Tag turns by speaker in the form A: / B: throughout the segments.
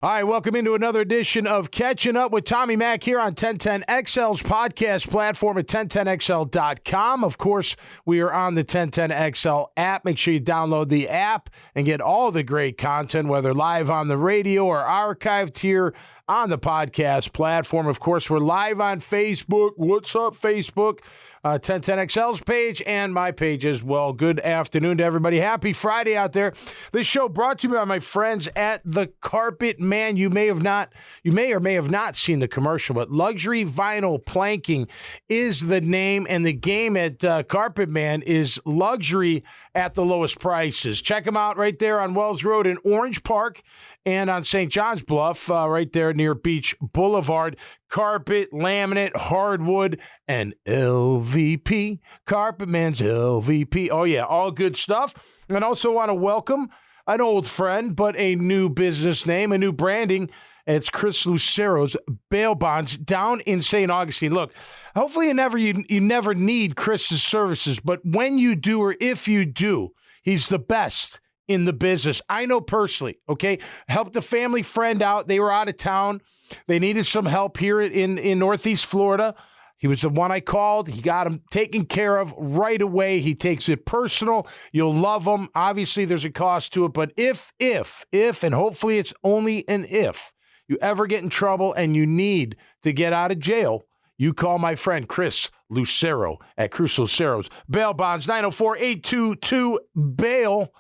A: All right, welcome into another edition of Catching Up with Tommy Mack here on 1010XL's podcast platform at 1010XL.com. Of course, we are on the 1010XL app. Make sure you download the app and get all the great content, whether live on the radio or archived here on the podcast platform. Of course, we're live on Facebook. What's up, Facebook? 1010XL's page and my page as well. Good afternoon to everybody. Happy Friday out there. This show brought to you by my friends at The Carpet Man. You may or may have not seen the commercial, but luxury vinyl planking is the name, and the game at Carpet Man is luxury at the lowest prices. Check them out right there on Wells Road in Orange Park and on St. John's Bluff, right there near Beach Boulevard. Carpet, laminate, hardwood, and LVP. Carpet Man's LVP. Oh, yeah, all good stuff. And also want to welcome an old friend, but a new business name, a new branding. It's Chris Lucero's Bail Bonds down in St. Augustine. Look, hopefully you never need Chris's services, but when you do or if you do, he's the best in the business. I know personally, okay? Helped a family friend out. They were out of town. They needed some help here in Northeast Florida. He was the one I called. He got him taken care of right away. He takes it personal. You'll love him. Obviously, there's a cost to it, but if, and hopefully it's only an if, you ever get in trouble and you need to get out of jail, you call my friend Chris Lucero at Chris Lucero's Bail Bonds, 904-822-BAIL.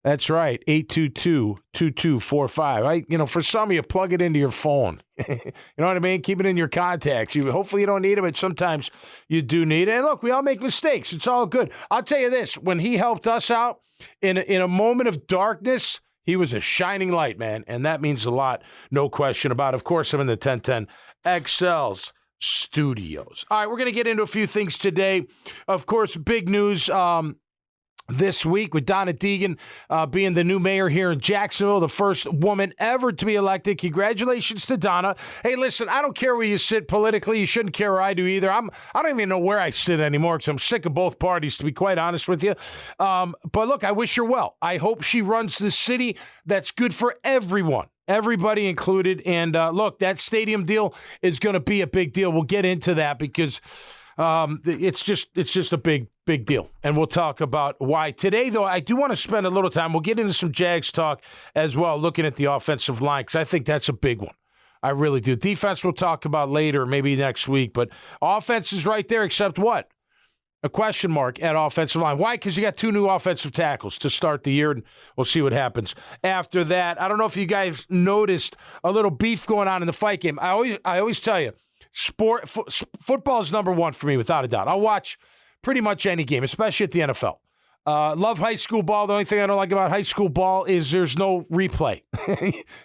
A: That's right, 822-2245. For some of you, plug it into your phone. You know what I mean? Keep it in your contacts. Hopefully you don't need it, but sometimes you do need it. And look, we all make mistakes. It's all good. I'll tell you this, when he helped us out in a moment of darkness, he was a shining light, man, and that means a lot, no question about it. Of course, I'm in the 1010 XL's studios. All right, we're going to get into a few things today. Of course, big news this week with Donna Deegan being the new mayor here in Jacksonville, the first woman ever to be elected. Congratulations to Donna. Hey, listen, I don't care where you sit politically. You shouldn't care where I do either. I don't even know where I sit anymore because I'm sick of both parties, to be quite honest with you. But look, I wish her well. I hope she runs the city that's good for everyone. Everybody included. And look, that stadium deal is going to be a big deal. We'll get into that because it's just a big deal. And we'll talk about why. Today, though, I do want to spend a little time. We'll get into some Jags talk as well, looking at the offensive line, because I think that's a big one. I really do. Defense we'll talk about later, maybe next week. But offense is right there, except what? A question mark at offensive line. Why? Because you got 2 new offensive tackles to start the year, and we'll see what happens after that. I don't know if you guys noticed a little beef going on in the fight game. I always tell you, football is number one for me, without a doubt. I'll watch pretty much any game, especially at the NFL. Love high school ball. The only thing I don't like about high school ball is there's no replay.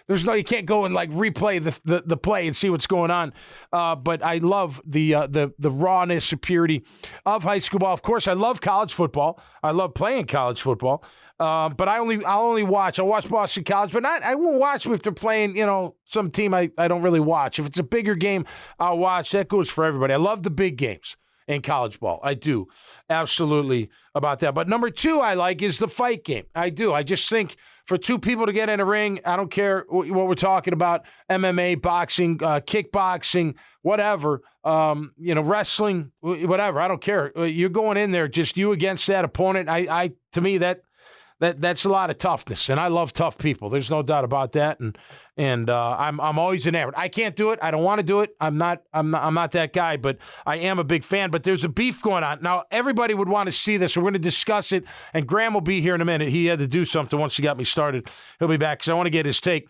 A: You can't go and replay the play and see what's going on. But I love the rawness, purity of high school ball. Of course, I love college football. I love playing college football. But I'll only watch. I'll watch Boston College, but I won't watch if they're playing, some team I don't really watch. If it's a bigger game, I'll watch. That goes for everybody. I love the big games in college ball. I do. Absolutely about that. But number 2 I like is the fight game. I do. I just think for 2 people to get in a ring, I don't care what we're talking about, MMA, boxing, kickboxing, whatever, wrestling, whatever. I don't care. You're going in there, just you against that opponent. To me, that's a lot of toughness, and I love tough people. There's no doubt about that, and I'm always enamored. I can't do it. I don't want to do it. I'm not that guy, but I am a big fan. But there's a beef going on now. Everybody would want to see this. We're going to discuss it, and Graham will be here in a minute. He had to do something once he got me started. He'll be back because I want to get his take.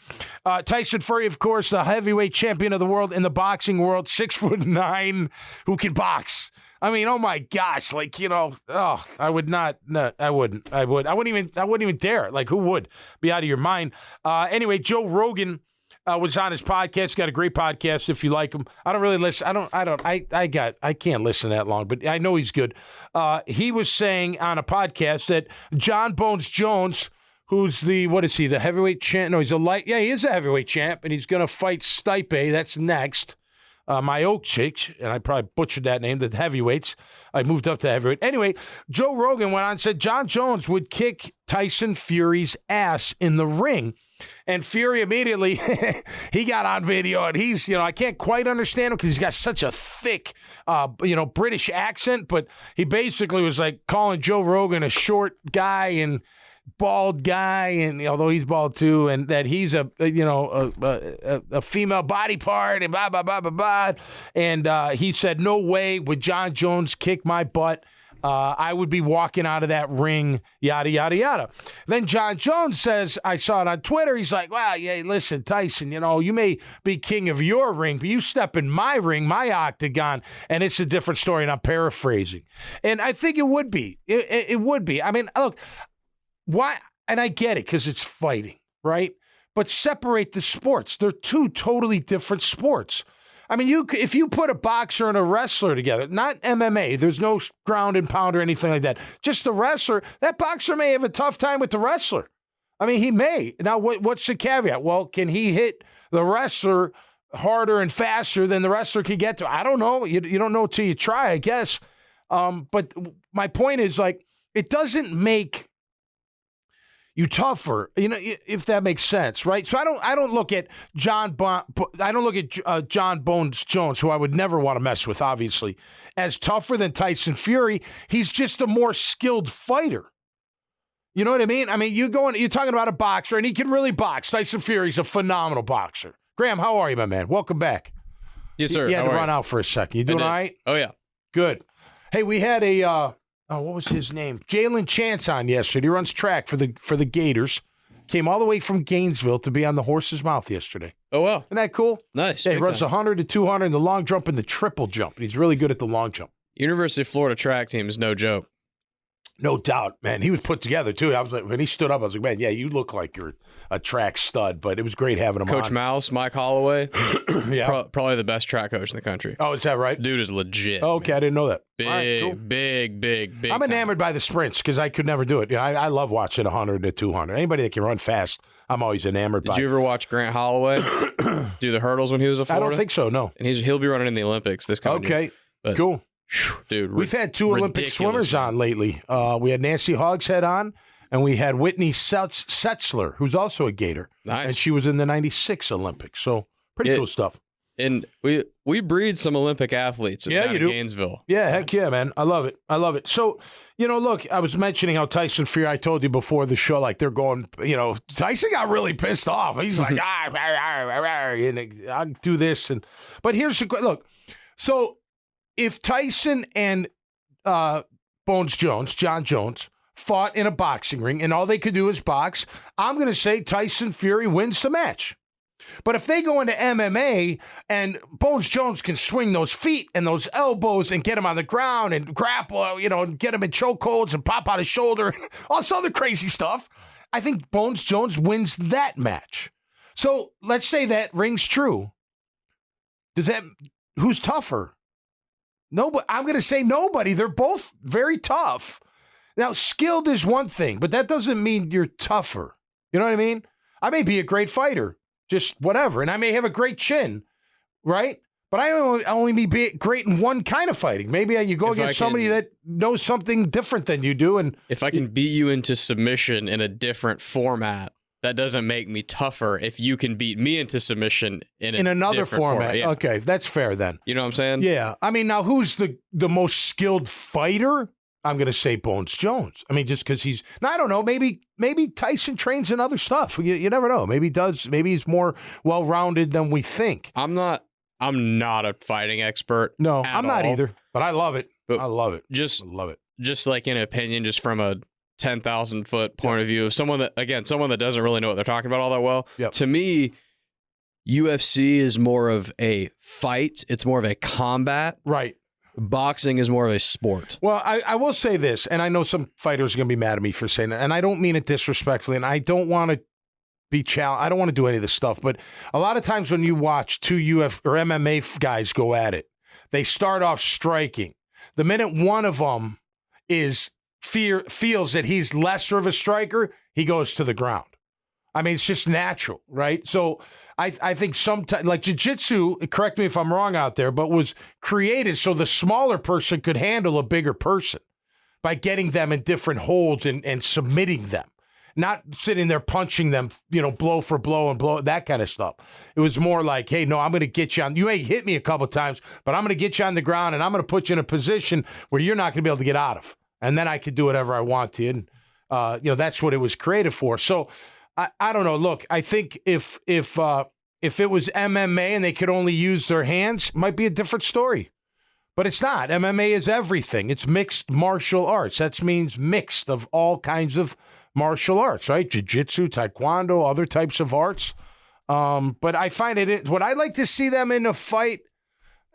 A: Tyson Fury, of course, the heavyweight champion of the world in the boxing world, 6'9", who can box. I mean, oh my gosh, I would not. No, I wouldn't. I wouldn't even dare. Who would? Be out of your mind. Anyway, Joe Rogan was on his podcast. Got a great podcast if you like him. I don't really listen. I can't listen that long, but I know he's good. He was saying on a podcast that John Bones Jones, who's the heavyweight champ? No, he's he is a heavyweight champ, and he's going to fight Stipe. That's next. Miocic, and I probably butchered that name, the heavyweights. I moved up to heavyweight. Anyway, Joe Rogan went on and said John Jones would kick Tyson Fury's ass in the ring. And Fury immediately, he got on video, and he's, I can't quite understand him because he's got such a thick, British accent, but he basically was like calling Joe Rogan a short guy and bald guy, and although he's bald too, and that he's a female body part, and blah, blah, blah, blah, blah. And he said, no way would John Jones kick my butt. I would be walking out of that ring, yada, yada, yada. Then John Jones says, I saw it on Twitter, he's like, well, yeah, listen, Tyson, you may be king of your ring, but you step in my ring, my octagon, and it's a different story, and I'm paraphrasing. And I think it would be. It would be. I mean, look, why? And I get it, because it's fighting, right? But separate the sports. They're two totally different sports. I mean, if you put a boxer and a wrestler together, not MMA, there's no ground and pound or anything like that, just the wrestler, that boxer may have a tough time with the wrestler. I mean, he may. Now, what's the caveat? Well, can he hit the wrestler harder and faster than the wrestler can get to? I don't know. You don't know till you try, I guess. But my point is, like, it doesn't make you tougher, if that makes sense, right? So I don't look at John Bones Jones, who I would never want to mess with, obviously, as tougher than Tyson Fury. He's just a more skilled fighter. You know what I mean? I mean, you're talking about a boxer, and he can really box. Tyson Fury's a phenomenal boxer. Graham, how are you, my man? Welcome back.
B: Yes, sir.
A: You had to run out for a second. You doing all right?
B: Oh, yeah.
A: Good. Hey, we had what was his name? Jalen Chance on yesterday. He runs track for the Gators. Came all the way from Gainesville to be on the horse's mouth yesterday.
B: Oh, wow.
A: Isn't that cool?
B: Nice.
A: Yeah, he runs 100 to 200 in the long jump and the triple jump. He's really good at the long jump.
B: University of Florida track team is no joke.
A: No doubt, man. He was put together, too. I was like, when he stood up, I was like, man, yeah, you look like you're a track stud, but it was great having him
B: Coach
A: on.
B: Mouse, Mike Holloway,
A: yeah.
B: Probably the best track coach in the country.
A: Oh, is that right?
B: Dude is legit.
A: Oh, okay, man. I didn't know that.
B: Big,
A: right, cool.
B: big.
A: I'm enamored by the sprints because I could never do it. I love watching 100 to 200. Anybody that can run fast, I'm always enamored by.
B: Did you ever watch Grant Holloway do the hurdles when he was a Florida?
A: I don't think so, no.
B: And he'll be running in the Olympics this coming year.
A: Okay, cool.
B: Dude,
A: we've had two Olympic swimmers on lately. We had Nancy Hogshead on, and we had Whitney Setzler, who's also a Gator.
B: Nice.
A: And she was in the 96 Olympics. So pretty cool stuff.
B: And we breed some Olympic athletes
A: you do.
B: in Gainesville.
A: Yeah, heck yeah, man. I love it. So, look, I was mentioning how Tyson Fury, I told you before the show, like they're going, Tyson got really pissed off. He's like, I'll do this. But here's the look. So if Tyson and Bones Jones, John Jones, fought in a boxing ring and all they could do is box, I'm going to say Tyson Fury wins the match. But if they go into MMA and Bones Jones can swing those feet and those elbows and get him on the ground and grapple, and get him in chokeholds and pop out his shoulder, and all this other crazy stuff, I think Bones Jones wins that match. So let's say that rings true. Who's tougher? Nobody. I'm going to say nobody. They're both very tough. Now, skilled is one thing, but that doesn't mean you're tougher. You know what I mean? I may be a great fighter, just whatever, and I may have a great chin, right? But I only be great in one kind of fighting. Maybe you go against somebody that knows something different than you do. And
B: if I can beat you into submission in a different format, that doesn't make me tougher if you can beat me into submission in another format.
A: Yeah. Okay, that's fair then.
B: You know what I'm saying?
A: Yeah. I mean, now who's the most skilled fighter? I'm going to say Bones Jones. I mean, just because I don't know, maybe Tyson trains in other stuff. You never know. Maybe he does. Maybe he's more well-rounded than we think.
B: I'm not a fighting expert.
A: No, I'm not either, but I love it. I love it.
B: Just
A: love it.
B: Just like an opinion, just from a 10,000 foot point of view of someone that doesn't really know what they're talking about all that well.
A: Yep.
B: To me, UFC is more of a fight. It's more of a combat.
A: Right.
B: Boxing is more of a sport.
A: Well, I will say this, and I know some fighters are going to be mad at me for saying that, and I don't mean it disrespectfully, and I don't want to be challenged. I don't want to do any of this stuff, but a lot of times when you watch two UFC or MMA guys go at it, they start off striking. The minute one of them feels that he's lesser of a striker, he goes to the ground. I mean, it's just natural, right? So I think sometimes, like jiu-jitsu, correct me if I'm wrong out there, but was created so the smaller person could handle a bigger person by getting them in different holds and submitting them. Not sitting there punching them, blow for blow and blow, that kind of stuff. It was more like, hey, no, I'm going to get you on. You may hit me a couple times, but I'm going to get you on the ground and I'm going to put you in a position where you're not going to be able to get out of. And then I could do whatever I want to. And, that's what it was created for. So I don't know. Look, I think if it was MMA and they could only use their hands, it might be a different story. But it's not. MMA is everything. It's mixed martial arts. That means mixed of all kinds of martial arts, right? Jiu-jitsu, taekwondo, other types of arts. But I find would I like to see them in a fight?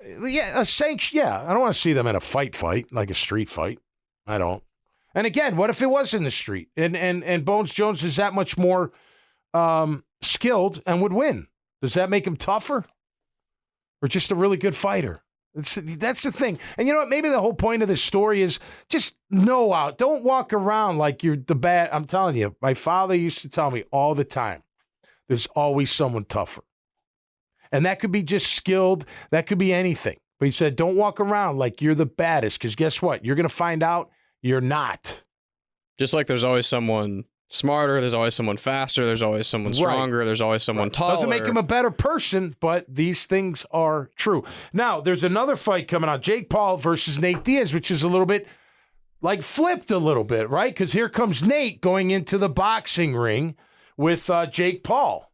A: Yeah, a sanction. Yeah, I don't want to see them in a fight, like a street fight. I don't. And again, what if it was in the street and Bones Jones is that much more skilled and would win? Does that make him tougher? Or just a really good fighter? That's the thing. And you know what? Maybe the whole point of this story is just know out. Don't walk around like you're the bad. I'm telling you, my father used to tell me all the time, there's always someone tougher. And that could be just skilled. That could be anything. But he said, don't walk around like you're the baddest, because guess what? You're going to find out you're not.
B: Just like there's always someone smarter, there's always someone faster, there's always someone stronger, there's always someone taller.
A: Doesn't make him a better person, but these things are true. Now, there's another fight coming on, Jake Paul versus Nate Diaz, which is a little bit like flipped a little bit, right? Because here comes Nate going into the boxing ring with Jake Paul.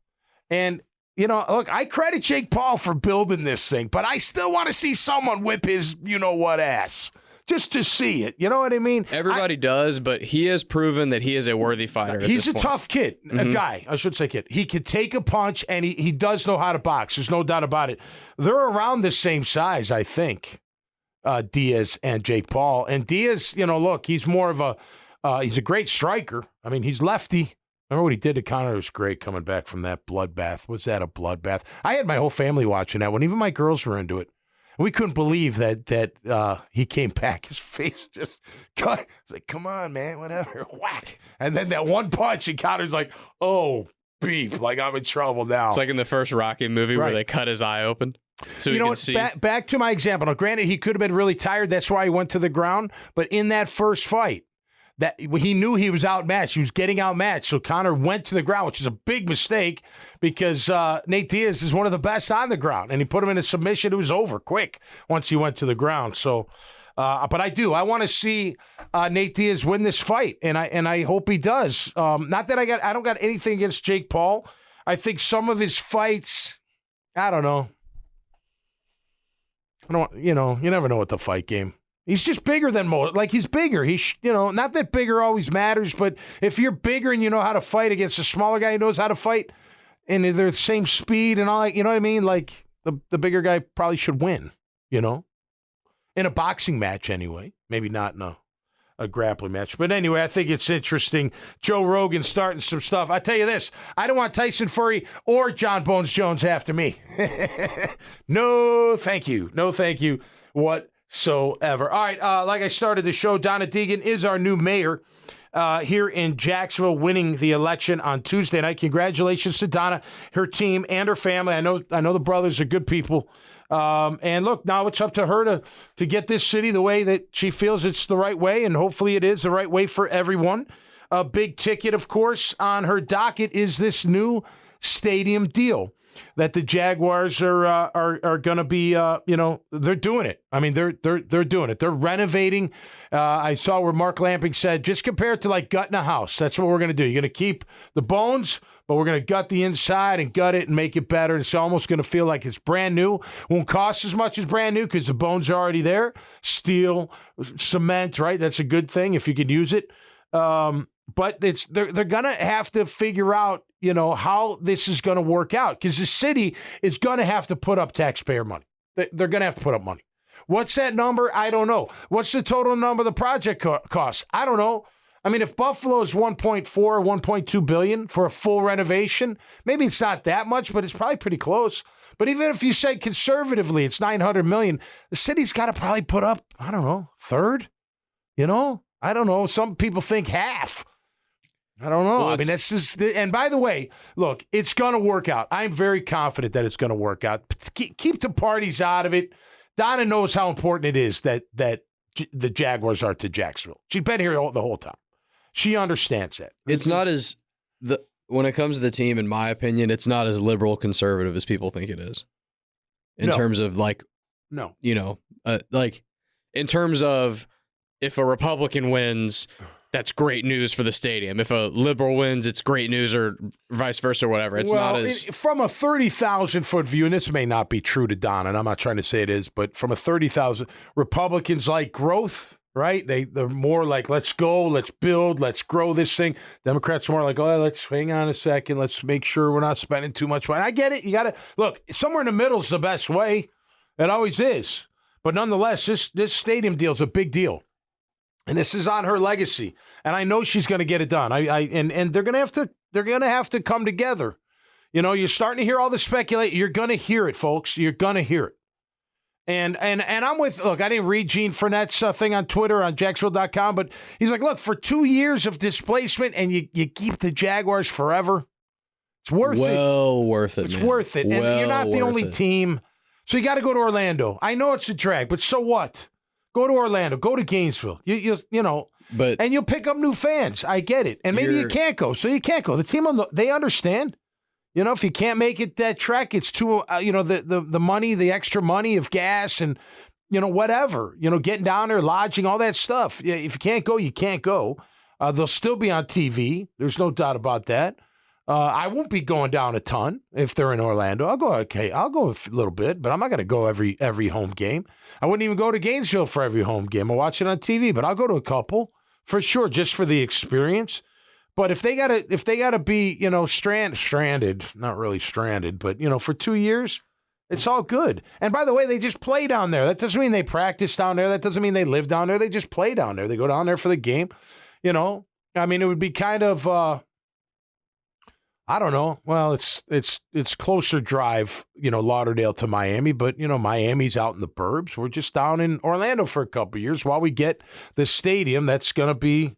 A: And, look, I credit Jake Paul for building this thing, but I still want to see someone whip his you-know-what ass. Just to see it. You know what I mean?
B: Everybody does, but he has proven that he is a worthy fighter.
A: He's a tough kid. A guy, I should say kid. He can take a punch, and he does know how to box. There's no doubt about it. They're around the same size, I think, Diaz and Jake Paul. And Diaz, look, he's more of he's a great striker. I mean, he's lefty. Remember what he did to Conor? It was great coming back from that bloodbath. Was that a bloodbath? I had my whole family watching that one. Even my girls were into it. We couldn't believe that he came back. His face just cut. It's like, come on, man, whatever. Whack. And then that one punch, and Connor's like, oh, beef. Like, I'm in trouble now.
B: It's like in the first Rocky movie where they cut his eye open. So you can see.
A: Back to my example. Now, granted, he could have been really tired. That's why he went to the ground. But in that first fight, that he knew he was outmatched. He was getting outmatched. So Conor went to the ground, which is a big mistake because Nate Diaz is one of the best on the ground. And he put him in a submission. It was over quick once he went to the ground. So, but I want to see Nate Diaz win this fight. And I hope he does. Not that I don't got anything against Jake Paul. I think some of his fights, I don't know. You never know with the fight game. He's just bigger than most. Like, he's bigger. Not that bigger always matters, but if you're bigger and you know how to fight against a smaller guy who knows how to fight, and they're the same speed and all that, you know what I mean? Like, the bigger guy probably should win, in a boxing match anyway. Maybe not in a grappling match. But anyway, I think it's interesting. Joe Rogan starting some stuff. I tell you this, I don't want Tyson Fury or John Bones Jones after me. No, thank you. No, thank you. Whatsoever. All right, like I started the show, Donna Deegan is our new mayor here in Jacksonville, winning the election on Tuesday night. Congratulations to Donna, her team, and her family. I know the brothers are good people. And look, now it's up to her to get this city the way that she feels it's the right way, and hopefully it is the right way for everyone. A big ticket, of course, on her docket is this new stadium deal that the Jaguars are going to be, they're doing it. I mean, they're doing it. They're renovating. I saw where Mark Lamping said, just compared to like gutting a house. That's what we're going to do. You're going to keep the bones, but we're going to gut the inside and gut it and make it better. It's almost going to feel like it's brand new. Won't cost as much as brand new because the bones are already there. Steel, cement, right? That's a good thing if you can use it. But they're going to have to figure out, how this is going to work out, because the city is going to have to put up taxpayer money. They're going to have to put up money. What's that number? I don't know. What's the total number the project costs? I don't know. I mean, if Buffalo's 1.4, 1.2 billion for a full renovation, maybe it's not that much, but it's probably pretty close. But even if you say conservatively it's 900 million, the city's got to probably put up, I don't know, third? I don't know. Some people think half. I don't know. I mean, that's just. And by the way, look, it's going to work out. I'm very confident that it's going to work out. Keep the parties out of it. Donna knows how important it is that the Jaguars are to Jacksonville. She's been here the whole time. She understands that.
B: It's not as when it comes to the team, in my opinion, it's not as liberal conservative as people think it is. In terms of in terms of if a Republican wins, that's great news for the stadium. If a liberal wins, it's great news, or vice versa, or whatever. It's not as
A: from a 30,000-foot view, and this may not be true to Don, and I'm not trying to say it is, but from a 30,000, Republicans like growth, right? They're more like, let's go, let's build, let's grow this thing. Democrats are more like, oh, let's hang on a second, let's make sure we're not spending too much money. I get it. You got to look somewhere in the middle is the best way. It always is, but nonetheless, this stadium deal is a big deal. And this is on her legacy, and I know she's going to get it done. And they're going to have to come together. You know, you're starting to hear all the speculate. You're going to hear it, folks. You're going to hear it. And I'm with. Look, I didn't read Gene Fournette's thing on Twitter on Jacksonville.com, but he's like, look, for 2 years of displacement, and you keep the Jaguars forever. It's worth it.
B: Well worth it.
A: It's worth it. And you're not the only team, so you got to go to Orlando. I know it's a drag, but so what? Go to Orlando. Go to Gainesville. You know, and you'll pick up new fans. I get it. And maybe you can't go, so you can't go. The team, they understand. You know, if you can't make it that trek, it's too, the money, the extra money of gas and, whatever. Getting down there, lodging, all that stuff. If you can't go, you can't go. They'll still be on TV. There's no doubt about that. I won't be going down a ton if they're in Orlando. I'll go a little bit, but I'm not going to go every home game. I wouldn't even go to Gainesville for every home game. I'll watch it on TV, but I'll go to a couple for sure, just for the experience. But if they gotta be, stranded, not really stranded, but for 2 years, it's all good. And by the way, they just play down there. That doesn't mean they practice down there. That doesn't mean they live down there. They just play down there. They go down there for the game. I mean, it would be kind of. I don't know. Well, it's closer drive, Lauderdale to Miami, but Miami's out in the burbs. We're just down in Orlando for a couple of years while we get the stadium that's going to be,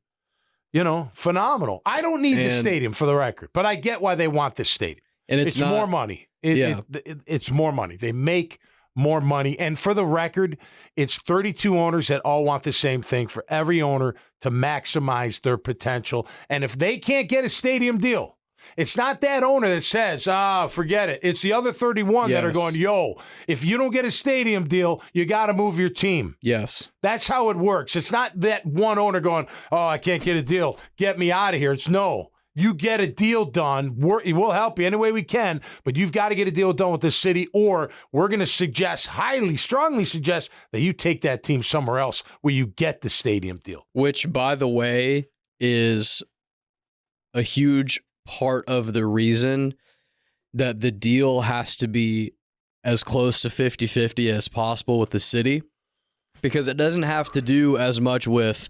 A: phenomenal. I don't need the stadium for the record, but I get why they want this stadium. And it's more money. It's more money. They make more money. And for the record, it's 32 owners that all want the same thing for every owner to maximize their potential. And if they can't get a stadium deal, it's not that owner that says, forget it. It's the other 31 that are going, yo, if you don't get a stadium deal, you got to move your team.
B: Yes.
A: That's how it works. It's not that one owner going, oh, I can't get a deal. Get me out of here. It's no. You get a deal done. We'll help you any way we can, but you've got to get a deal done with the city, or we're going to strongly suggest that you take that team somewhere else where you get the stadium deal.
B: Which, by the way, is a huge part of the reason that the deal has to be as close to 50-50 as possible with the city, because it doesn't have to do as much with,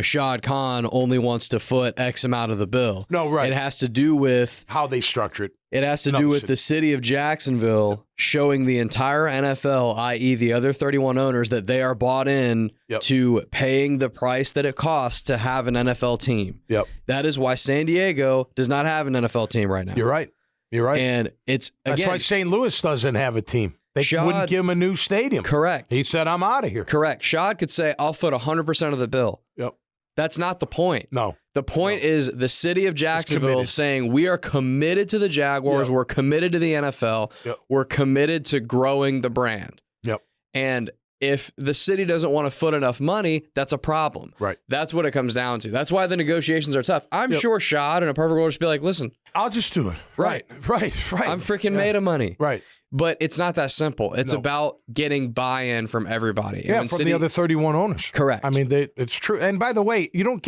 B: Shad Khan only wants to foot X amount of the bill.
A: No, right.
B: It has to do with
A: how they structure it.
B: It has to do with the city of Jacksonville showing the entire NFL, i.e. the other 31 owners, that they are bought in to paying the price that it costs to have an NFL team.
A: Yep.
B: That is why San Diego does not have an NFL team right now.
A: You're right. And
B: that's
A: why St. Louis doesn't have a team. They wouldn't give him a new stadium.
B: Correct.
A: He said, I'm out of here.
B: Correct. Shad could say, I'll foot 100% of the bill.
A: Yep.
B: That's not the point.
A: No.
B: The point is the city of Jacksonville saying we are committed to the Jaguars. Yep. We're committed to the NFL. Yep. We're committed to growing the brand.
A: Yep.
B: And if the city doesn't want to foot enough money, that's a problem.
A: Right.
B: That's what it comes down to. That's why the negotiations are tough. I'm sure Shad in a perfect world would just be like, listen.
A: I'll just do it. Right.
B: I'm freaking made of money.
A: Right.
B: But it's not that simple. It's about getting buy-in from everybody.
A: Yeah, from the other 31 owners.
B: Correct.
A: I mean, it's true. And by the way, you don't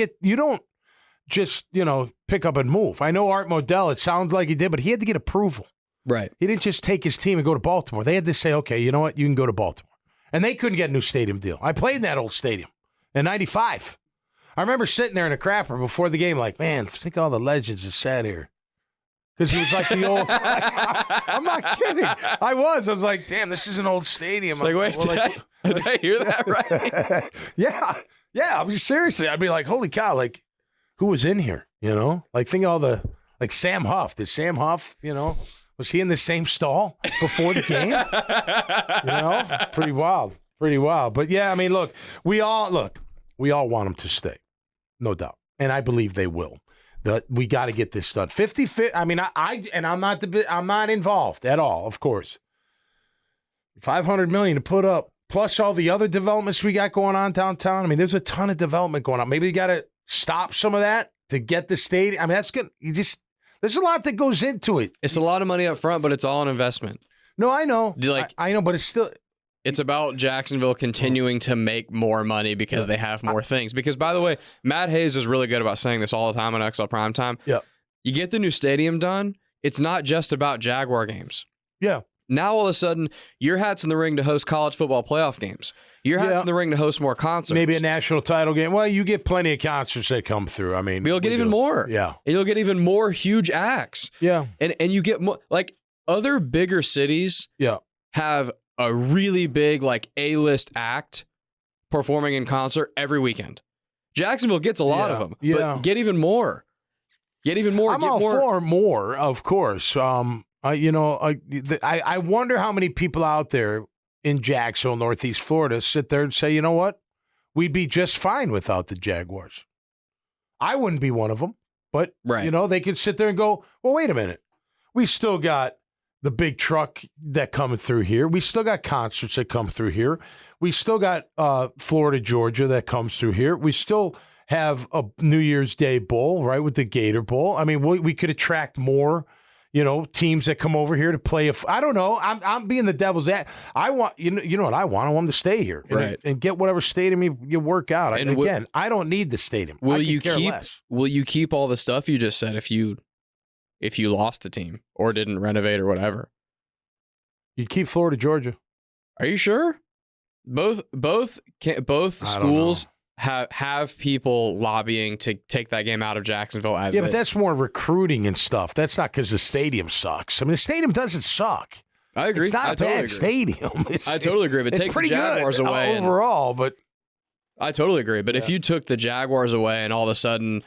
A: just, pick up and move. I know Art Modell, it sounds like he did, but he had to get approval.
B: Right.
A: He didn't just take his team and go to Baltimore. They had to say, okay, you know what? You can go to Baltimore. And they couldn't get a new stadium deal. I played in that old stadium in 95. I remember sitting there in a crapper before the game like, man, think all the legends that sat here. Because he was like the old. I'm not kidding. I was like, damn, this is an old stadium.
B: It's like, wait, did I hear that right?
A: Yeah. I mean, seriously, I'd be like, holy cow, like, who was in here, you know? Like, think of all the, like Sam Huff. Did Sam Huff, you know, was he in the same stall before the game? You know? Pretty wild. Pretty wild. But, yeah, I mean, look, we all want him to stay. No doubt. And I believe they will. We got to get this done. 50-50. I mean, I'm not involved at all, of course. $500 million to put up, plus all the other developments we got going on downtown. I mean, there's a ton of development going on. Maybe you got to stop some of that to get the stadium. I mean, that's good. There's a lot that goes into it.
B: It's a lot of money up front, but it's all an investment.
A: No, I know. I know, but it's still.
B: It's about Jacksonville continuing to make more money because they have more things. Because, by the way, Matt Hayes is really good about saying this all the time on XL Primetime.
A: Yeah.
B: You get the new stadium done, it's not just about Jaguar games.
A: Yeah.
B: Now, all of a sudden, your hat's in the ring to host college football playoff games. Your hat's in the ring to host more concerts.
A: Maybe a national title game. Well, you get plenty of concerts that come through. I mean,
B: you'll get even more.
A: Yeah.
B: And you'll get even more huge acts.
A: Yeah.
B: And you get more, like, other bigger cities have a really big, like, A-list act performing in concert every weekend. Jacksonville gets a lot of them, but get even more. Get even more.
A: I'm all for more, of course. I wonder how many people out there in Jacksonville, Northeast Florida, sit there and say, you know what? We'd be just fine without the Jaguars. I wouldn't be one of them, but, you know, they could sit there and go, well, wait a minute. We still got the big truck that coming through here. We still got concerts that come through here. We still got Florida, Georgia that comes through here. We still have a New Year's Day Bowl, right, with the Gator Bowl. I mean, we could attract more, you know, teams that come over here to play. I don't know. I'm being the devil's advocate. I want, you know what I want? I want them to stay here and get whatever stadium you work out. And again, I don't need the stadium. Will
B: you keep all the stuff you just said if you lost the team or didn't renovate or whatever?
A: You'd keep Florida, Georgia.
B: Are you sure? Both schools have people lobbying to take that game out of Jacksonville as
A: but that's more recruiting and stuff. That's not because the stadium sucks. I mean, the stadium doesn't suck.
B: I agree.
A: It's not a bad stadium.
B: I totally agree. But take the Jaguars away
A: overall. But
B: I totally agree. But if you took the Jaguars away and all of a sudden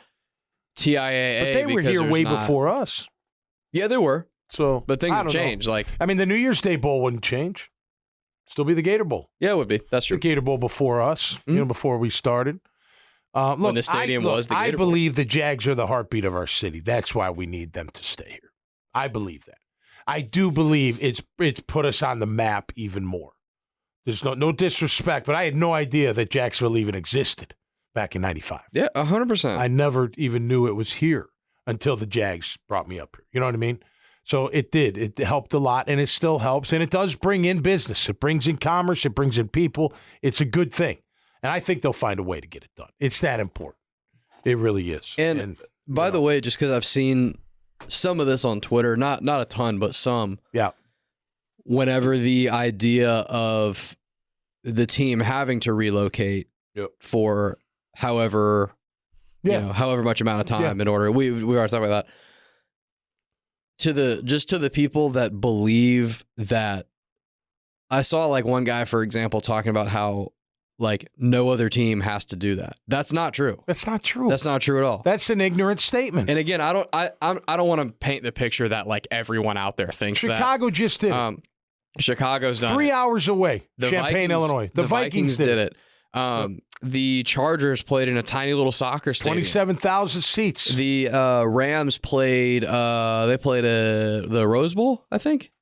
B: TIAA,
A: but they were here way before us.
B: Yeah, they were.
A: So,
B: but things have changed. Like,
A: I mean, the New Year's Day Bowl wouldn't change. Still be the Gator Bowl.
B: Yeah, it would be. That's true.
A: The Gator Bowl before us, you know, before we started. Look,
B: when the stadium was the Gator Bowl.
A: I believe the Jags are the heartbeat of our city. That's why we need them to stay here. I believe that. I do believe it's put us on the map even more. There's no disrespect, but I had no idea that Jacksonville even existed back in '95.
B: Yeah, 100%.
A: I never even knew it was here until the Jags brought me up here. You know what I mean? So it did. It helped a lot, and it still helps, and it does bring in business. It brings in commerce. It brings in people. It's a good thing, and I think they'll find a way to get it done. It's that important. It really is.
B: And by the way, just because I've seen some of this on Twitter, not a ton, but some.
A: Yeah.
B: Whenever the idea of the team having to relocate for however much amount of time in order, we already talked about that. To the people that believe that, I saw like one guy, for example, talking about how like no other team has to do that. That's not true.
A: That's not true.
B: That's not true at all.
A: That's an ignorant statement.
B: And again, I don't want to paint the picture that like everyone out there thinks
A: Chicago just did it.
B: Chicago's done
A: 3 hours away.
B: Champaign,
A: Vikings, Illinois. The Vikings did it.
B: The Chargers played in a tiny little soccer stadium.
A: 27,000 seats.
B: The Rams played. They played the Rose Bowl, I think.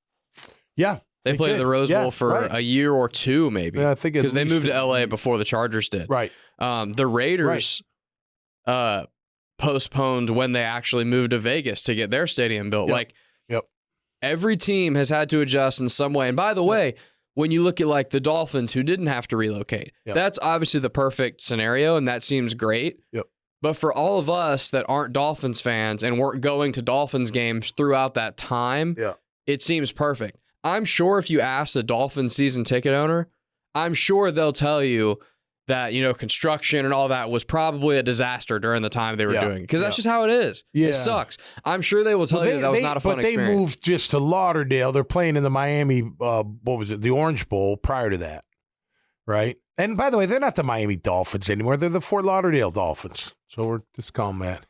A: Yeah,
B: they played the Rose Bowl for a year or two, maybe.
A: Yeah, I think
B: because they moved to LA before the Chargers did.
A: Right.
B: The Raiders postponed when they actually moved to Vegas to get their stadium built. Every team has had to adjust in some way. And by the way, when you look at like the Dolphins who didn't have to relocate, that's obviously the perfect scenario, and that seems great. But for all of us that aren't Dolphins fans and weren't going to Dolphins games throughout that time, it seems perfect. I'm sure if you ask a Dolphins season ticket owner, I'm sure they'll tell you that, you know, construction and all that was probably a disaster during the time they were doing it. Because that's just how it is. It sucks. I'm sure they will tell you that was not a fun experience.
A: But they moved just to Lauderdale. They're playing in the Miami, the Orange Bowl prior to that, right? And by the way, they're not the Miami Dolphins anymore. They're the Fort Lauderdale Dolphins. So we're just calling that.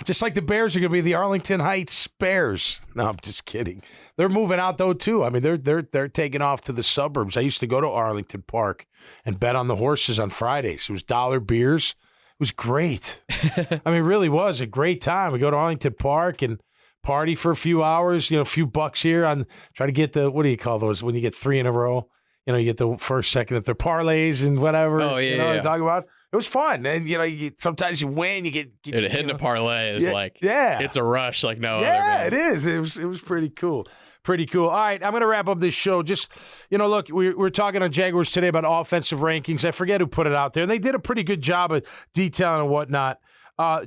A: Just like the Bears are going to be the Arlington Heights Bears. No, I'm just kidding. They're moving out though too. I mean, they're taking off to the suburbs. I used to go to Arlington Park and bet on the horses on Fridays. It was dollar beers. It was great. I mean, it really was a great time. We go to Arlington Park and party for a few hours. A few bucks here on try to get the, what do you call those when you get 3 in a row? You get the first, second, and third parlays and whatever.
B: Oh, yeah,
A: what I'm talking about? It was fun. And, sometimes you win, you get
B: hitting a parlay is it's a rush like no other.
A: Yeah, it is. It was pretty cool. Pretty cool. All right, I'm going to wrap up this show. Just, look, we're talking on Jaguars today about offensive rankings. I forget who put it out there. And they did a pretty good job of detailing and whatnot.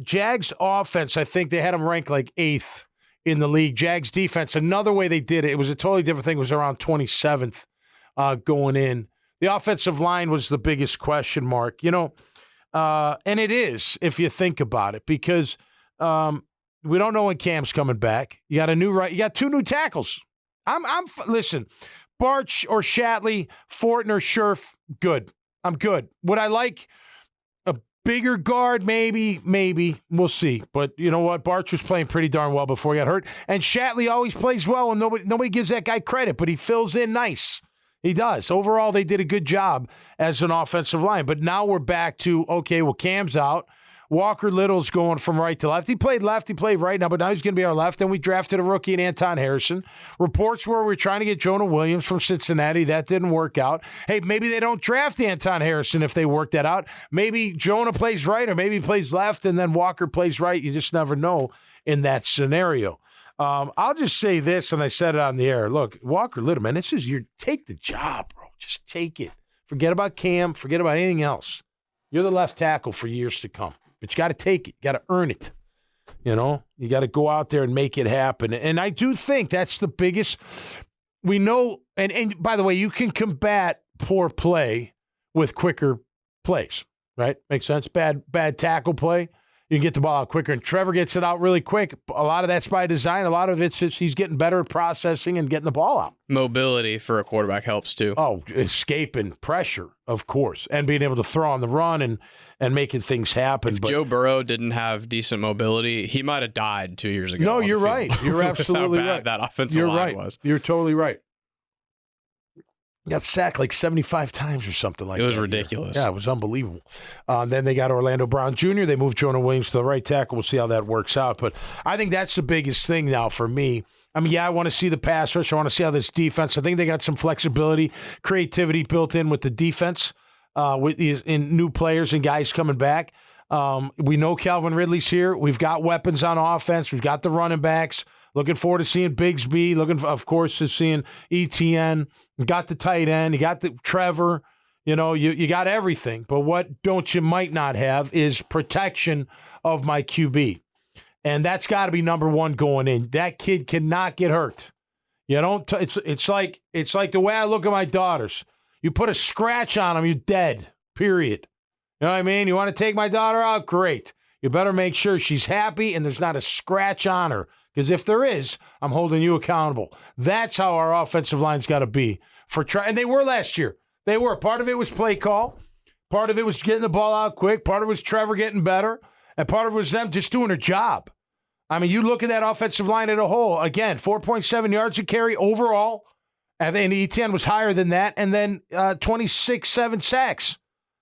A: Jags offense, I think they had them ranked like 8th in the league. Jags defense, another way they did it was a totally different thing. It was around 27th. Going in. The offensive line was the biggest question mark, and it is if you think about it, because we don't know when Cam's coming back. You got you got 2 new tackles. Listen, Barch or Shatley, Fortner, Scherf, good. I'm good. Would I like a bigger guard? Maybe. We'll see. But you know what? Barch was playing pretty darn well before he got hurt, and Shatley always plays well, and nobody gives that guy credit, but he fills in nice. He does. Overall, they did a good job as an offensive line. But now we're back to, okay, well, Cam's out. Walker Little's going from right to left. He played left, he played right now, but now he's going to be our left. And we drafted a rookie in Anton Harrison. Reports were we're trying to get Jonah Williams from Cincinnati. That didn't work out. Hey, maybe they don't draft Anton Harrison if they work that out. Maybe Jonah plays right or maybe he plays left and then Walker plays right. You just never know in that scenario. I'll just say this, and I said it on the air. Look, Walker Little, man, this is take the job, bro. Just take it. Forget about Cam. Forget about anything else. You're the left tackle for years to come. But you got to take it. You got to earn it. You got to go out there and make it happen. And I do think that's the biggest. We know, and by the way, you can combat poor play with quicker plays, right? Makes sense? Bad tackle play. You can get the ball out quicker, and Trevor gets it out really quick. A lot of that's by design. A lot of it's just he's getting better at processing and getting the ball out.
B: Mobility for a quarterback helps too.
A: Oh, escaping pressure, of course, and being able to throw on the run and making things happen.
B: If Joe Burrow didn't have decent mobility, he might have died 2 years ago.
A: No, you're right. You're absolutely
B: how bad
A: right.
B: That offensive line was.
A: You're totally right. Got sacked like 75 times or something like that.
B: It was ridiculous.
A: Yeah, it was unbelievable. Then they got Orlando Brown Jr. They moved Jonah Williams to the right tackle. We'll see how that works out. But I think that's the biggest thing now for me. I mean, I want to see the pass rush. I want to see how this defense. I think they got some flexibility, creativity built in with the defense, in new players and guys coming back. We know Calvin Ridley's here. We've got weapons on offense. We've got the running backs. Looking forward to seeing Bigsby. Looking, of course, to seeing ETN. You got the tight end. You got the Trevor. You got everything. But what you might not have is protection of my QB. And that's got to be number one going in. That kid cannot get hurt. You don't. It's like the way I look at my daughters. You put a scratch on them, you're dead. Period. You know what I mean? You want to take my daughter out? Great. You better make sure she's happy and there's not a scratch on her. Because if there is, I'm holding you accountable. That's how our offensive line's got to be. And they were last year. They were. Part of it was play call. Part of it was getting the ball out quick. Part of it was Trevor getting better. And part of it was them just doing their job. I mean, you look at that offensive line as a whole. Again, 4.7 yards a carry overall. And then ETN was higher than that. And then 26-7 sacks.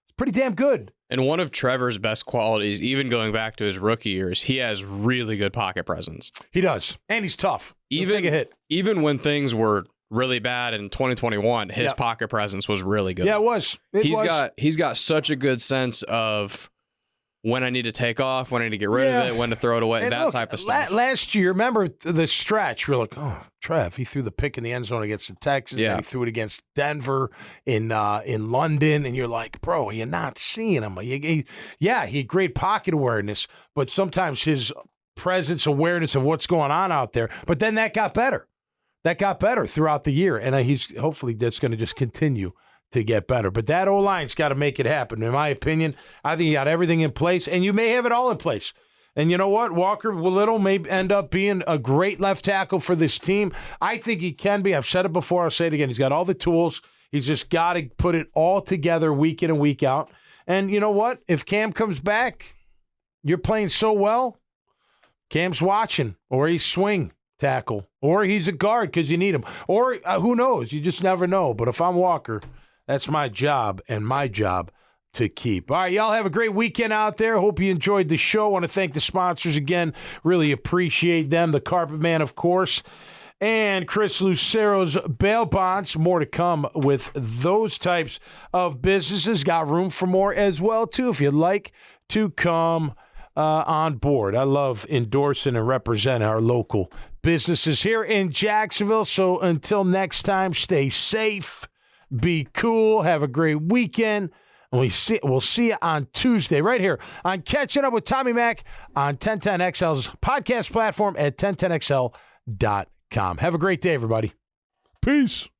A: It's pretty damn good.
B: And one of Trevor's best qualities, even going back to his rookie years, he has really good pocket presence.
A: He does. And he's tough. He'll take a hit.
B: Even when things were really bad in 2021, his pocket presence was really good.
A: Yeah, it was.
B: He's got such a good sense of when I need to take off, when I need to get rid of it, when to throw it away, that type of stuff.
A: Last year, remember the stretch? We're like, oh, Trev, he threw the pick in the end zone against the Texans, and he threw it against Denver in London, and you're like, bro, you're not seeing him. He had great pocket awareness, but sometimes his presence, awareness of what's going on out there. But then that got better. That got better throughout the year, and hopefully that's going to just continue to get better. But that O-line's got to make it happen. In my opinion, I think you got everything in place, and you may have it all in place. And you know what? Walker Little may end up being a great left tackle for this team. I think he can be. I've said it before. I'll say it again. He's got all the tools. He's just got to put it all together week in and week out. And you know what? If Cam comes back, you're playing so well, Cam's watching, or he's swing tackle, or he's a guard because you need him. Or who knows? You just never know. But if I'm Walker, that's my job and my job to keep. All right, y'all have a great weekend out there. Hope you enjoyed the show. I want to thank the sponsors again. Really appreciate them. The Carpet Man, of course, and Chris Lucero's bail bonds. More to come with those types of businesses. Got room for more as well, too, if you'd like to come on board. I love endorsing and representing our local businesses here in Jacksonville. So until next time, stay safe, be cool, have a great weekend. And we'll see you on Tuesday right here on Catching Up with Tommy Mac on 1010XL's podcast platform at 1010XL.com. Have a great day, everybody. Peace.